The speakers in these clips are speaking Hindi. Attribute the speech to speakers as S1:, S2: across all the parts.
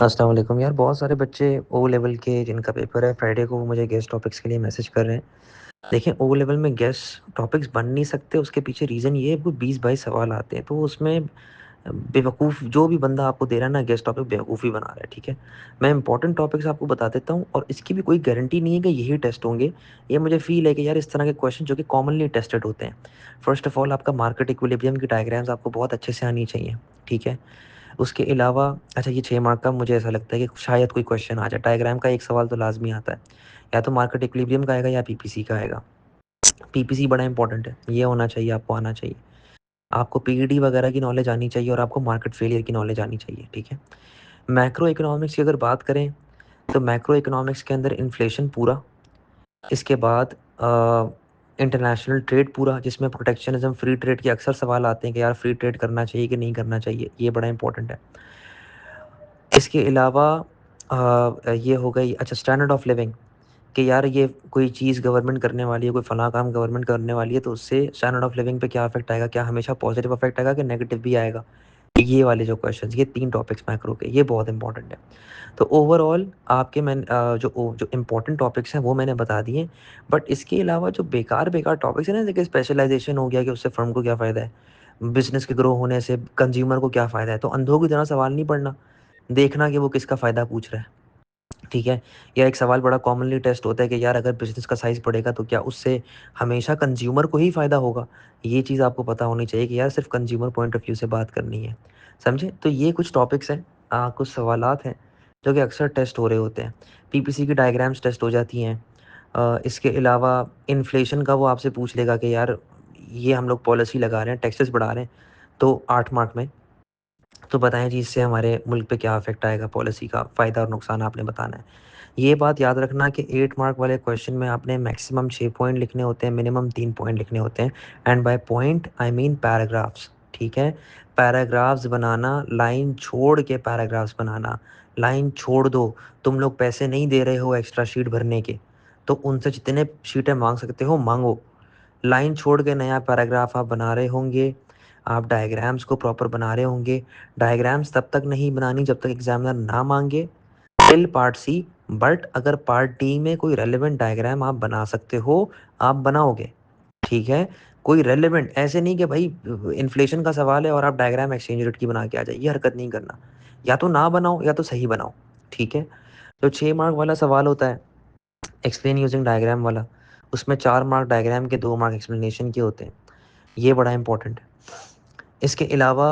S1: अस्सलाम वालेकुम यार, बहुत सारे बच्चे ओ लेवल के जिनका पेपर है फ्राइडे को, वो मुझे गेस्ट टॉपिक्स के लिए मैसेज कर रहे हैं। देखें, ओ लेवल में गेस्ट टॉपिक्स बन नहीं सकते, उसके पीछे रीज़न ये है, वो 20-22 सवाल आते हैं, तो उसमें बेवकूफ़ जो भी बंदा आपको दे रहा है ना गेस्ट टॉपिक, बेवकूफ़ी बना रहा है, ठीक है। मैं इंपॉर्टेंट टॉपिक्स आपको बता देता हूँ, और इसकी भी कोई गारंटी नहीं है कि यही टेस्ट होंगे। ये मुझे फ़ील है कि यार इस तरह के क्वेश्चन जो कि कॉमनली टेस्टेड होते हैं। फर्स्ट ऑफ ऑल, आपका मार्केट इक्विलिब्रियम की डायग्राम्स आपको बहुत अच्छे से आनी चाहिए, ठीक है। उसके अलावा अच्छा, ये 6 मार्क का मुझे ऐसा लगता है कि शायद कोई क्वेश्चन आ जाए। डायग्राम का एक सवाल तो लाज़मी आता है, या तो मार्केट इक्विलिब्रियम का आएगा या पीपीसी का आएगा। पीपीसी बड़ा इंपॉर्टेंट है, ये होना चाहिए, आपको आना चाहिए। आपको पीईडी वगैरह की नॉलेज आनी चाहिए, और आपको मार्केट फेलियर की नॉलेज आनी चाहिए, ठीक है। मैक्रो इकोनॉमिक्स की अगर बात करें, तो मैक्रो इकोनॉमिक्स के अंदर इन्फ्लेशन पूरा, इसके बाद इंटरनेशनल ट्रेड पूरा, जिसमें प्रोटेक्शनिज़्म, फ्री ट्रेड के अक्सर सवाल आते हैं कि यार फ्री ट्रेड करना चाहिए कि नहीं करना चाहिए, ये बड़ा इंपॉर्टेंट है। इसके अलावा ये हो गई अच्छा स्टैंडर्ड ऑफ लिविंग, कि यार ये कोई चीज़ गवर्नमेंट करने वाली है, कोई फ़लाँ काम गवर्नमेंट करने वाली है, तो उससे स्टैंडर्ड ऑफ लिविंग पे क्या इफ़ेक्ट आएगा? क्या हमेशा पॉज़िटिव इफ़ेक्ट आएगा कि नेगेटिव भी आएगा? ये वाले जो क्वेश्चंस, ये 3 टॉपिक्स मैक्रो के, ये बहुत इंपॉर्टेंट है। तो ओवरऑल आपके जो इम्पोर्टेंट टॉपिक्स हैं वो मैंने बता दिए। बट इसके अलावा जो बेकार-बेकार टॉपिक्स हैं ना, जैसे स्पेशलाइज़ेशन हो गया कि उससे फ़र्म को क्या फ़ायदा है? बिज़नेस के ग्रो होने से कंज़्यूमर को क्या फ़ायदा है? तो अंधों की तरह सवाल नहीं पढ़ना, देखना कि वो किसका फ़ायदा पूछ रहा है। ठीक है? या एक सवाल बड़ा कॉमनली टेस्ट होता है कि यार अगर बिज़नेस का साइज़ बढ़ेगा तो क्या उससे हमेशा कंज़्यूमर को ही फ़ायदा होगा? ये चीज़ आपको पता होनी चाहिए कि यार सिर्फ़ कंज़्यूमर पॉइंट ऑफ व्यू से बात करनी है। समझे? तो ये कुछ टॉपिक्स हैं, कुछ सवालात हैं जो कि अक्सर टेस्ट हो रहे होते हैं। पीपीसी की डायग्राम्स टेस्ट हो जाती हैं। इसके अलावा इन्फ्लेशन का वो आपसे पूछ लेगा कि यार ये हम लोग पॉलिसी लगा रहे हैं, टैक्सेस बढ़ा रहे हैं, तो 8 मार्क में, तो बताएँ जी इससे हमारे मुल्क पे क्या इफ़ेक्ट आएगा, पॉलिसी का फ़ायदा और नुकसान आपने बताना है। ये बात याद रखना कि 8 मार्क वाले क्वेश्चन में आपने मैक्सिमम 6 पॉइंट लिखने होते हैं, मिनिमम 3 पॉइंट लिखने होते हैं, and by point I mean paragraphs, ठीक है? पैराग्राफ्स बनाना, लाइन छोड़ के पैराग्राफ्स बनाना। लाइन छोड़ दो, तुम लोग पैसे नहीं दे रहे हो एक्स्ट्रा शीट भरने के, तो उनसे जितने शीटें माँग सकते हो माँगो। लाइन छोड़ के नया पैराग्राफ आप बना रहे होंगे, आप डायग्राम्स को प्रॉपर बना रहे होंगे। डायग्राम्स तब तक नहीं बनानी जब तक एग्ज़ामिनर ना माँगे, टिल पार्ट सी। बट अगर पार्ट डी में कोई रेलेवेंट डायग्राम आप बना सकते हो, आप बनाओगे, ठीक है? कोई रेलेवेंट, ऐसे नहीं कि भाई इन्फ्लेशन का सवाल है और आप डायग्राम एक्सचेंज रेट की बना के आ जाइए, ये हरकत नहीं करना। या तो ना बनाओ या तो सही बनाओ, ठीक है? जो 6 मार्क वाला सवाल होता है, एक्सप्लेन यूजिंग डायग्राम वाला, उसमें 4 मार्क डायग्राम के, 2 मार्क एक्सप्लेनेशन के होते हैं। ये बड़ा इंपॉर्टेंट है। इसके अलावा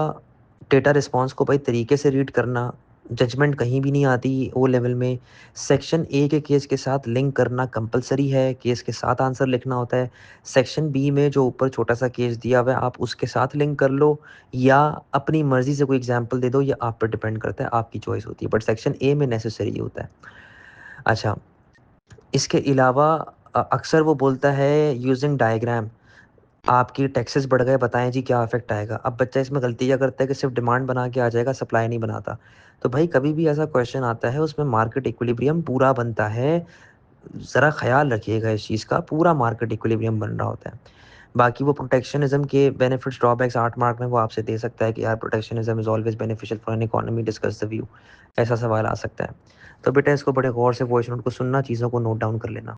S1: डेटा रिस्पॉन्स को भाई तरीके से रीड करना, जजमेंट कहीं भी नहीं आती ओ लेवल में। सेक्शन ए के केस के साथ लिंक करना कंपलसरी है, केस के साथ आंसर लिखना होता है। सेक्शन बी में जो ऊपर छोटा-सा केस दिया हुआ है, आप उसके साथ लिंक कर लो या अपनी मर्ज़ी से कोई एग्ज़ाम्पल दे दो, ये आप पे डिपेंड करता है, आपकी चॉइस होती है। बट सेक्शन ए में नेसेसरी होता है। अच्छा, इसके अलावा अक्सर वो बोलता है यूजिंग डायग्राम, आपकी टैक्सेस बढ़ गए, बताएँ जी क्या इफ़ेक्ट आएगा? अब बच्चा इसमें गलती क्या करता है कि सिर्फ़ डिमांड बना के आ जाएगा, सप्लाई नहीं बनाता। तो भाई कभी भी ऐसा क्वेश्चन आता है उसमें मार्केट इक्विलिब्रियम पूरा बनता है। ज़रा ख़्याल रखिएगा इस चीज़ का, पूरा मार्केट इक्विलिब्रियम बन रहा होता है। बाकी वो प्रोटेक्शनिज़्म के बेनिफिट्स, ड्रॉबैक्स 8 मार्क में वो आपसे दे सकता है कि यार protectionism is always beneficial for an economy, discuss the view. ऐसा सवाल आ सकता है। तो बेटा इसको बड़े गौर से वॉइस नोट को सुनना, चीज़ों को नोट डाउन कर लेना।